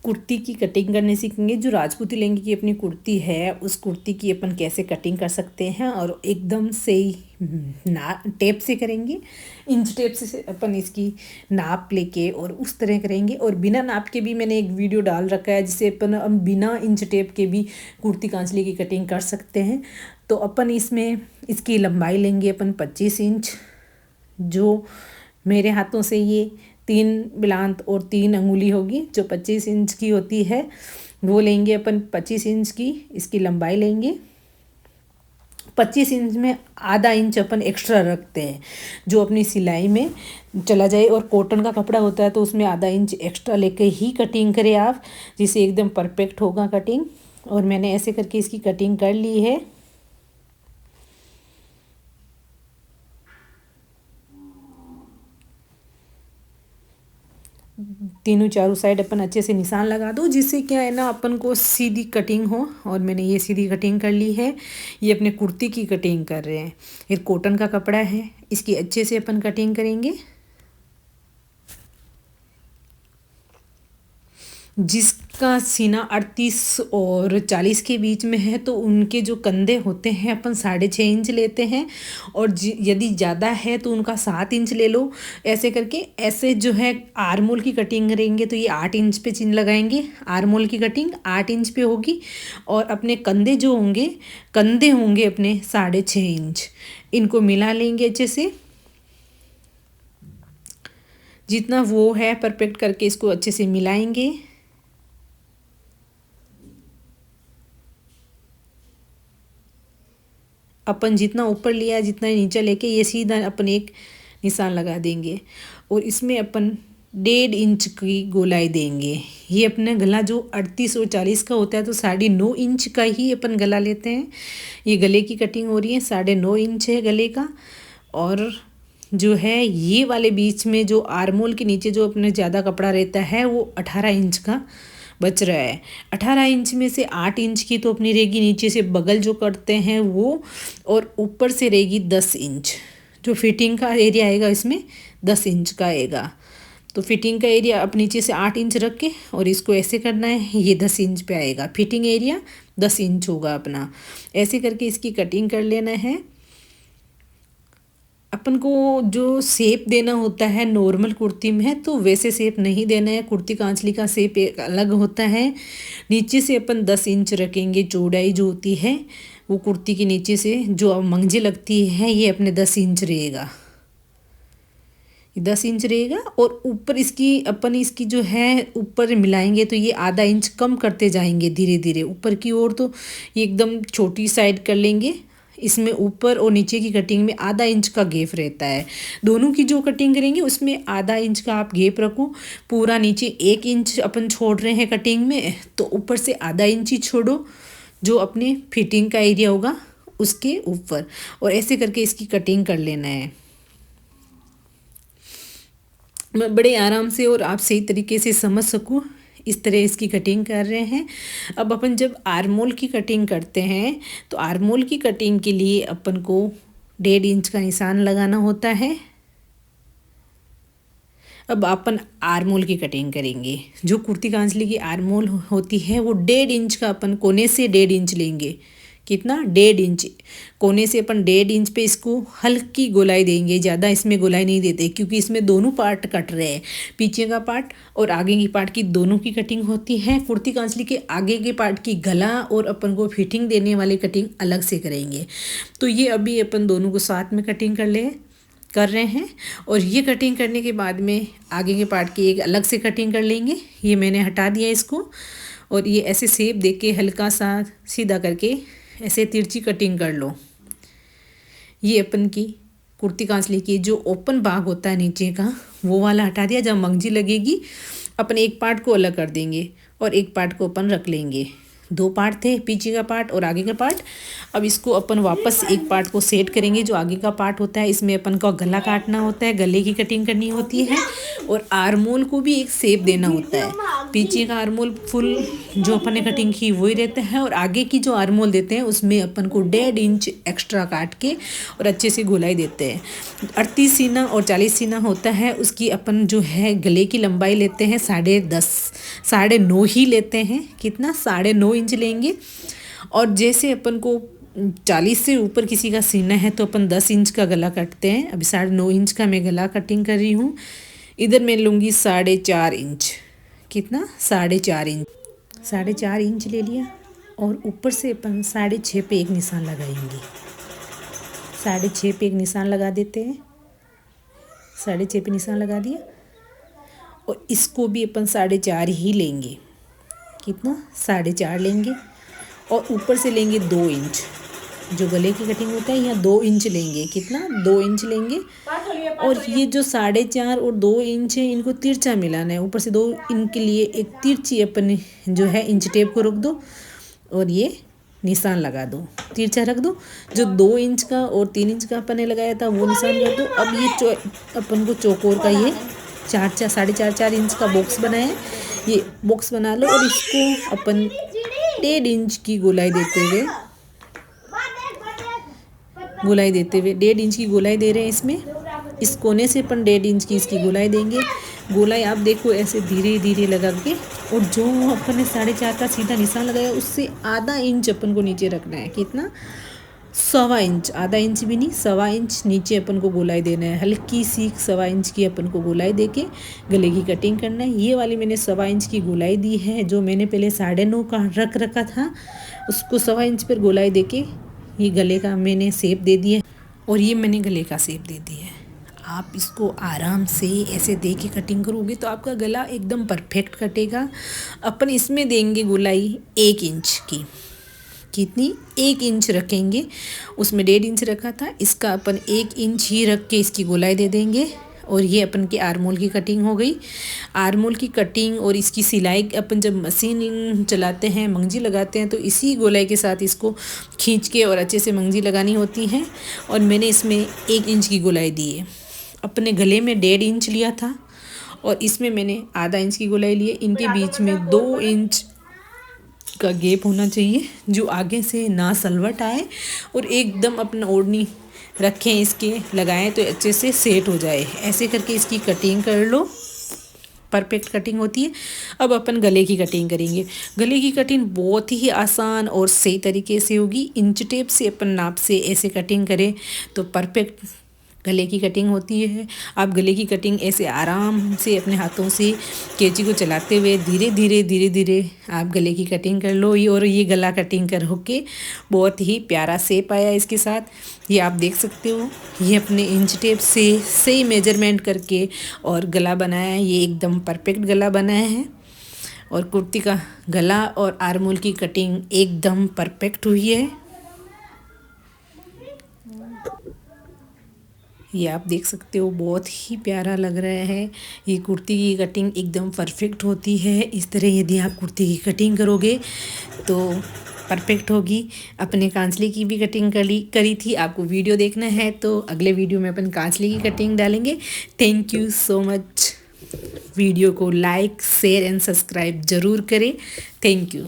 कुर्ती की कटिंग करने सीखेंगे। जो राजपूती लहंगे की अपनी कुर्ती है उस कुर्ती की अपन कैसे कटिंग कर सकते हैं और एकदम से ना टेप से करेंगे, इंच टेप से अपन इसकी नाप लेके और उस तरह करेंगे। और बिना नाप के भी मैंने एक वीडियो डाल रखा है जिससे अपन हम बिना इंच टेप के भी कुर्ती कांचली की कटिंग कर सकते हैं। तो अपन इसमें इसकी लंबाई लेंगे अपन 25 इंच, जो मेरे हाथों से ये 3 बिलांत और 3 अंगुली होगी जो 25 इंच की होती है, वो लेंगे अपन 25 इंच की इसकी लंबाई लेंगे। 25 इंच में आधा इंच अपन एक्स्ट्रा रखते हैं जो अपनी सिलाई में चला जाए। और कॉटन का कपड़ा होता है तो उसमें आधा इंच एक्स्ट्रा लेके ही कटिंग करें आप, जिससे एकदम परफेक्ट होगा कटिंग। और मैंने ऐसे करके इसकी कटिंग कर ली है। तीनों चारों साइड अपन अच्छे से निशान लगा दो, जिससे क्या है ना अपन को सीधी कटिंग हो। और मैंने ये सीधी कटिंग कर ली है। ये अपने कुर्ती की कटिंग कर रहे हैं। ये कॉटन का कपड़ा है, इसकी अच्छे से अपन कटिंग करेंगे। जिसका सीना 38 और 40 के बीच में है तो उनके जो कंधे होते हैं अपन 6.5 इंच लेते हैं। और यदि ज़्यादा है तो उनका 7 इंच ले लो। ऐसे करके ऐसे जो है आर्मोल की कटिंग करेंगे तो ये 8 इंच पे चिन्ह लगाएंगे। आर्मोल की कटिंग 8 इंच पे होगी। और अपने कंधे जो होंगे, कंधे होंगे अपने 6.5 इंच, इनको मिला लेंगे अच्छे से। जितना वो है परफेक्ट करके इसको अच्छे से मिलाएंगे। अपन जितना ऊपर लिया जितना नीचे लेके ये सीधा अपन एक निशान लगा देंगे। और इसमें अपन 1.5 इंच की गोलाई देंगे। ये अपने गला जो 38 और 40 का होता है तो 9.5 इंच का ही अपन गला लेते हैं। ये गले की कटिंग हो रही है, 9.5 इंच है गले का। और जो है ये वाले बीच में जो आर्मोल के नीचे जो अपने ज़्यादा कपड़ा रहता है वो 18 इंच का बच रहा है। 18 इंच में से 8 इंच की तो अपनी रहेगी नीचे से बगल जो करते हैं वो, और ऊपर से रहेगी 10 इंच। जो फिटिंग का एरिया आएगा इसमें 10 इंच का आएगा। तो फिटिंग का एरिया अब नीचे से 8 इंच रख के और इसको ऐसे करना है, ये 10 इंच पे आएगा। फिटिंग एरिया 10 इंच होगा अपना। ऐसे करके इसकी कटिंग कर लेना है। अपन को जो शेप देना होता है नॉर्मल कुर्ती में है तो वैसे शेप नहीं देना है। कुर्ती कांचली का शेप एक अलग होता है। नीचे से अपन 10 इंच रखेंगे। चौड़ाई जो होती है वो कुर्ती के नीचे से जो मंजे लगती है ये अपने 10 इंच रहेगा। 10 इंच रहेगा। और ऊपर इसकी अपन इसकी जो है ऊपर मिलाएंगे तो ये आधा इंच कम करते जाएंगे धीरे धीरे ऊपर की ओर। तो ये एकदम छोटी साइड कर लेंगे। इसमें ऊपर और नीचे की कटिंग में आधा इंच का गैप रहता है। दोनों की जो कटिंग करेंगे उसमें आधा इंच का आप गैप रखो। पूरा नीचे 1 इंच अपन छोड़ रहे हैं कटिंग में तो ऊपर से आधा इंच ही छोड़ो जो अपने फिटिंग का एरिया होगा उसके ऊपर। और ऐसे करके इसकी कटिंग कर लेना है। मैं बड़े आराम से और आप सही तरीके से समझ सकूँ इस तरह इसकी कटिंग कर रहे हैं। अब अपन जब आर्मोल की कटिंग करते हैं तो आर्मोल की कटिंग के लिए अपन को 1.5 इंच का निशान लगाना होता है। अब अपन आर्मोल की कटिंग करेंगे। जो कुर्ती कांचली की आर्मोल होती है वो 1.5 इंच का अपन कोने से 1.5 इंच लेंगे। कितना? 1.5 इंच। कोने से अपन 1.5 इंच पे इसको हल्की गोलाई देंगे। ज़्यादा इसमें गोलाई नहीं देते क्योंकि इसमें दोनों पार्ट कट रहे हैं, पीछे का पार्ट और आगे की पार्ट की दोनों की कटिंग होती है। कुर्ती कांचली के आगे के पार्ट की गला और अपन को फिटिंग देने वाली कटिंग अलग से करेंगे। तो ये अभी अपन दोनों को साथ में कटिंग कर रहे हैं। और ये कटिंग करने के बाद में आगे के पार्ट की एक अलग से कटिंग कर लेंगे। ये मैंने हटा दिया इसको। और ये ऐसे शेप दे के हल्का सा सीधा करके ऐसे तिरछी कटिंग कर लो। ये अपन की कुर्ती कांचली की जो ओपन भाग होता है नीचे का वो वाला हटा दिया। जब मंगजी लगेगी अपन एक पार्ट को अलग कर देंगे और एक पार्ट को अपन रख लेंगे। दो पार्ट थे, पीछे का पार्ट और आगे का पार्ट। अब इसको अपन वापस एक पार्ट को सेट करेंगे। जो आगे का पार्ट होता है इसमें अपन को गला काटना होता है, गले की कटिंग करनी होती है और आर्मोल को भी एक शेप देना होता है। पीछे का आर्मोल फुल जो अपन ने कटिंग की वही रहता है और आगे की जो आर्मोल देते हैं उसमें अपन को 1.5 इंच एक्स्ट्रा काट के और अच्छे से गोलाई देते हैं। 38 सीना और 40 सीना होता है, उसकी अपन जो है गले की लंबाई लेते हैं 9.5 ही लेते हैं। कितना? 9.5 इंच लेंगे। और जैसे अपन को 40 से ऊपर किसी का सीना है तो अपन 10 इंच का गला काटते हैं। अभी 9.5 इंच का मैं गला कटिंग कर रही हूँ। इधर मैं लूँगी 4.5 इंच। कितना? 4.5 इंच। 4.5 इंच ले लिया और ऊपर से अपन 6.5 पे एक निशान लगाएंगे। 6.5 पे एक निशान लगा देते हैं। 6.5 पे निशान लगा दिया और इसको भी अपन 4.5 ही लेंगे। कितना? 4.5 लेंगे और ऊपर से लेंगे 2 इंच। जो गले की कटिंग होता है यहाँ 2 इंच लेंगे। कितना? 2 इंच लेंगे और ये जो 4.5 और 2 इंच है इनको तिरछा मिलाना है। ऊपर से 2 इनके लिए एक तिरछी अपन जो है इंच टेप को रख दो और ये निशान लगा दो, तिरछा रख दो। जो 2 इंच का और 3 इंच का अपन ने लगाया था वो निशान कर दो। अब ये अपन को चौकोर का ये 4.5 इंच का बॉक्स बनाया है, ये बॉक्स बना लो और इसको अपन 1.5 इंच की गोलाई देते हुए 1.5 इंच की गोलाई दे रहे हैं इसमें। इस कोने से अपन 1.5 इंच की इसकी गोलाई देंगे। गोलाई आप देखो ऐसे धीरे धीरे लगा के और जो अपन ने 4.5 का सीधा निशान लगाया उससे आधा इंच अपन को नीचे रखना है। कितना? 1.25 इंच। आधा इंच भी नहीं, 1.25 इंच नीचे अपन को गोलाई देना है। हल्की सी 1.25 इंच की अपन को गोलाई देके गले की कटिंग करना है। ये वाली मैंने 1.25 इंच की गोलाई दी है। जो मैंने पहले 9.5 का रख रखा था उसको 1.25 इंच पर गोलाई देके ये गले का मैंने शेप दे दिया और ये मैंने गले का शेप दे दिया है। आप इसको आराम से ऐसे दे के कटिंग करोगे तो आपका गला एकदम परफेक्ट कटेगा। अपन इसमें देंगे गोलाई 1 इंच की। कितनी? 1 इंच रखेंगे। उसमें 1.5 इंच रखा था, इसका अपन 1 इंच ही रख के इसकी गोलाई दे देंगे और ये अपन की आर्मोल की कटिंग हो गई। आर्मोल की कटिंग और इसकी सिलाई अपन जब मशीन चलाते हैं, मंगजी लगाते हैं तो इसी गोलाई के साथ इसको खींच के और अच्छे से मंगजी लगानी होती है। और मैंने इसमें 1 इंच की गोलाई दी है। अपने गले में 1.5 इंच लिया था और इसमें मैंने आधा इंच की गोलाई ली है। इनके बीच में 2 इंच का गैप होना चाहिए जो आगे से ना सलवट आए और एकदम अपना ओढ़नी रखें, इसके लगाएं तो अच्छे से सेट हो जाए। ऐसे करके इसकी कटिंग कर लो, परफेक्ट कटिंग होती है। अब अपन गले की कटिंग करेंगे। गले की कटिंग बहुत ही आसान और सही तरीके से होगी। इंच टेप से अपन नाप से ऐसे कटिंग करें तो परफेक्ट गले की कटिंग होती है। आप गले की कटिंग ऐसे आराम से अपने हाथों से कैंची को चलाते हुए धीरे धीरे आप गले की कटिंग कर लो। और ये गला कटिंग कर होके बहुत ही प्यारा शेप आया इसके साथ। ये आप देख सकते हो, ये अपने इंच टेप से सही मेजरमेंट करके और गला बनाया है। ये एकदम परफेक्ट गला बनाया है और कुर्ती का गला और आर्मोल की कटिंग एकदम परफेक्ट हुई है। ये आप देख सकते हो, बहुत ही प्यारा लग रहा है। ये कुर्ती की कटिंग एकदम परफेक्ट होती है। इस तरह यदि आप कुर्ती की कटिंग करोगे तो परफेक्ट होगी। अपने कांचले की भी कटिंग करी थी। आपको वीडियो देखना है तो अगले वीडियो में अपन कांचले की कटिंग डालेंगे। Thank you so much. Video को लाइक, शेयर एंड सब्सक्राइब ज़रूर करें। Thank you.